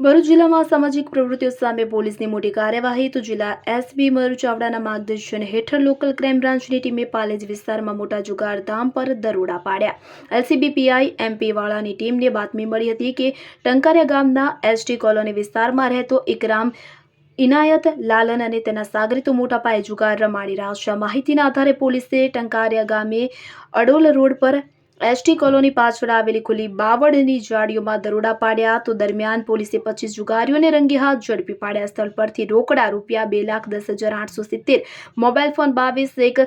ભરૂચ જિલ્લામાં સામાજિક પ્રવૃત્તિઓ સામે પોલીસની મોટી કાર્યવાહી તો જિલ્લા એસપી મયુર ચાવડાના માર્ગદર્શન હેઠળ લોકલ ક્રાઇમ બ્રાન્ચની ટીમે પાલેજ વિસ્તારમાં મોટા જુગારધામ પર દરોડા પાડ્યા। એલસીબી પીઆઈ એમપી વાળાની ટીમને બાતમી મળી હતી કે ટંકારિયા ગામના એસટી કોલોની વિસ્તારમાં રહેતો ઇકરામ ઇનાયત લાલન અને તેના સાગરીતો મોટા પાયે જુગાર રમાડી રહ્યા છે। માહિતીના આધારે પોલીસે ટંકારિયા ગામે અડોલ રોડ પર એસટી કોલોની પાછળ આવેલી ખુલ્લી બાવળની જાળીઓમાં દરોડા પાડ્યા તો દરમિયાન પોલીસે 25 જુગારીઓને રંગે હાથ ઝડપી પાડ્યા। સ્થળ પરથી રોકડા રૂપિયા 2,10,870, મોબાઈલ ફોન 22, એક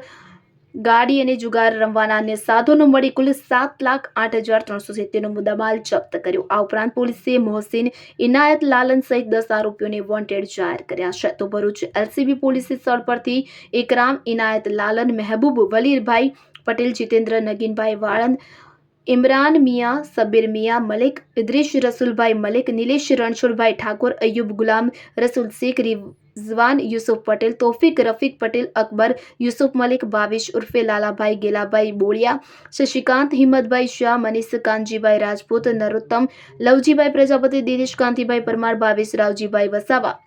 ગાડી અને જુગાર રમવાના અન્ય સાધનો મળી કુલ 7,08,370નો મુદ્દામાલ જપ્ત કર્યો। આ ઉપરાંત પોલીસે મોહસિન ઇનાયત લાલન સહિત 10 આરોપીઓને વોન્ટેડ જાહેર કર્યા છે। તો ભરૂચ એલસીબી પોલીસે સ્થળ પરથી ઇકરામ ઇનાયત લાલન, મહેબૂબ વલીરભાઈ પટેલ, જીતેન્દ્ર નગીનભાઈ વાળંદ, ઇમરાન મિયા, સબીર મિયા મલિક, ઇદ્રીશ રસુલભાઈ મલિક, નિલેશ રણછોડભાઈ ઠાકોર, અયુબ ગુલામ રસુલ શેખ, રિઝવાન યુસુફ પટેલ, તોફિક રફીક પટેલ, અકબર યુસુફ મલિક, ભાવેશ ઉર્ફે લાલાભાઈ ગેલાભાઈ બોળિયા, શશિકાંત હિંમતભાઈ શાહ, મનીષ કાનજીભાઈ રાજપૂત, નરોત્તમ લવજીભાઈ પ્રજાપતિ, દિનેશ કાંતિભાઈ પરમાર, ભાવેશ રાવજીભાઈ વસાવા,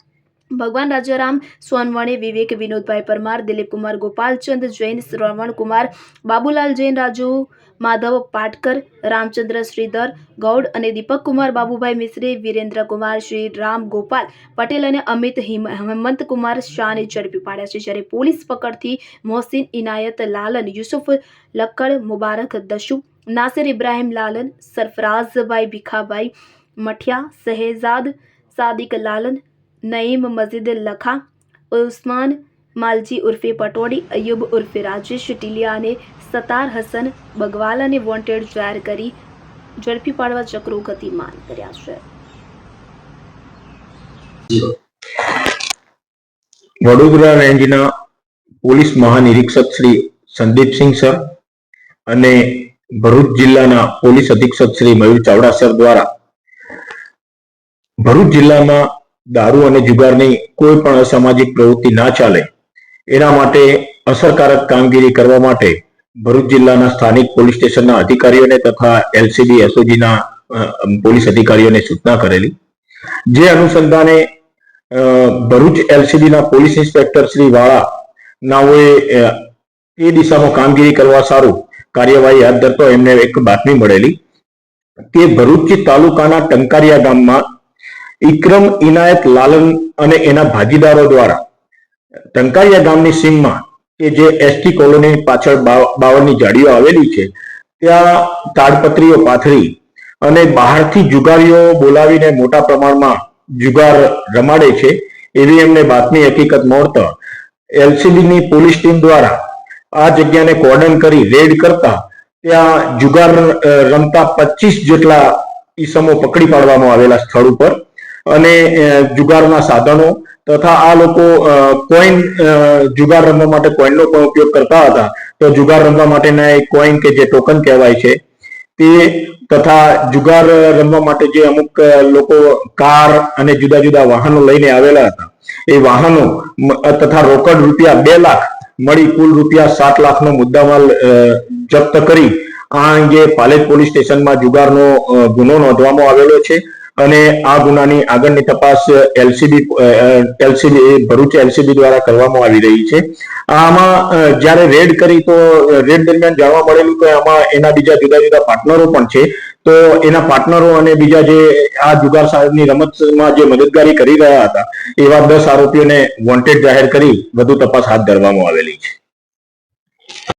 ભગવાન રાજારામ સોનવણે, વિવેક વિનોદભાઈ પરમાર, દિલીપ કુમાર ગોપાલચંદ જૈન, શ્રવણ કુમાર, બાબુલાલ જૈન, રાજુ માધવ પાટકર, રામચંદ્ર શ્રીધર ગૌડ અને દીપક કુમાર બાબુભાઈ મિશ્રે, વિરેન્દ્ર કુમાર, શ્રી રામ ગોપાલ પટેલ અને અમિત હેમંત કુમાર શાહને ઝડપી પાડ્યા છે। જ્યારે પોલીસ પકડથી મોહસિન ઇનાયત લાલન, યુસુફ લક્કડ, મુબારક દશુ, નાસિર ઇબ્રાહિમ લાલન, સરફરાઝભાઈ ભીખાભાઈ મઠિયા, શહેજાદ સાદિક લાલન, નઈમ મજીદ લખા, ઉસ્માન માલજી ઉર્ફે પટોડી, અયુબ ઉર્ફે રાજેશ ટીલિયા અને સતાર હસન બગવાલાને વોન્ટેડ જાહેર કરી ઝડપી પાડવા ચક્રો ગતિમાન કર્યા છે। વડોદરા રેન્જના પોલીસ મહાનિરીક્ષક શ્રી સંદીપસિંહ સર અને ભરૂચ જિલ્લાના પોલીસ અધિક્ષક શ્રી મયુર ચાવડા સર દ્વારા ભરૂચ જિલ્લામાં દારૂ અને જુગારની કોઈ પણ અસામાજિક પ્રવૃત્તિ ના ચાલે એના માટે અસરકારક કામગીરી કરવા માટે ભરૂચ જિલ્લાના સ્થાનિક પોલીસ સ્ટેશનના અધિકારીઓને તથા એલસીબી એસઓજીના પોલીસ અધિકારીઓને સૂચના કરેલી, જે અનુસંધાને ભરૂચ એલસીબીના પોલીસ ઇન્સ્પેક્ટર શ્રી વાળા નાઓએ એ દિશામાં કામગીરી કરવા સારું કાર્યવાહી હાથ ધરતો એમને એક બાતમી મળેલી કે ભરૂચ તાલુકાના ટંકારિયા ગામમાં ઇકરમ ઇનાયત લાલન અને એના ભાગીદારો દ્વારા ટંકારિયા ગામની સીમમાં કે જે એસટી કોલોની પાછળ બાવળની જાળીઓ આવેલી છે ત્યાં તાડપત્રીઓ પાથરી અને બહારથી જુગારીઓ બોલાવીને મોટા પ્રમાણમાં જુગાર રમાડે છે એવી એમને બાતમી હકીકત મળતા એલસીબીની પોલીસ ટીમ દ્વારા આ જગ્યાને કોર્ડન કરી રેડ કરતા ત્યાં જુગાર રમતા 25 જેટલા ઈસમો પકડી પાડવામાં આવેલા સ્થળ ઉપર અને જુગારના સાધનો તથા આ લોકો કોઈન જુગાર રમવા માટે કોઈનનો પણ ઉપયોગ કરતા હતા તો જુગાર રમવા માટેના એક કોઈન કે જે ટોકન કહેવાય છે તે તથા જુગાર રમવા માટે જે અમુક લોકો કાર અને જુદા જુદા વાહનો લઈને આવેલા હતા એ વાહનો તથા રોકડ રૂપિયા 2 લાખ મળી કુલ રૂપિયા 7 લાખનો મુદ્દામાલ જપ્ત કરી આ અંગે પાલેજ પોલીસ સ્ટેશનમાં જુગારનો ગુનો નોંધવામાં આવેલો છે અને આ ગુનાની આગળની તપાસ એલસીબી ભરૂચ એલસીબી દ્વારા કરવામાં આવી રહી છે। આમાં જ્યારે રેડ કરી તો રેડ દરમિયાન જાણવા મળેલું કે આમાં એના બીજા જુદા જુદા પાર્ટનરો પણ છે તો એના પાર્ટનરો અને બીજા જે આ જુગાર સાહેબની રમતમાં જે મદદગારી કરી રહ્યા હતા એવા 10 આરોપીઓને વોન્ટેડ જાહેર કરી વધુ તપાસ હાથ ધરવામાં આવેલી છે।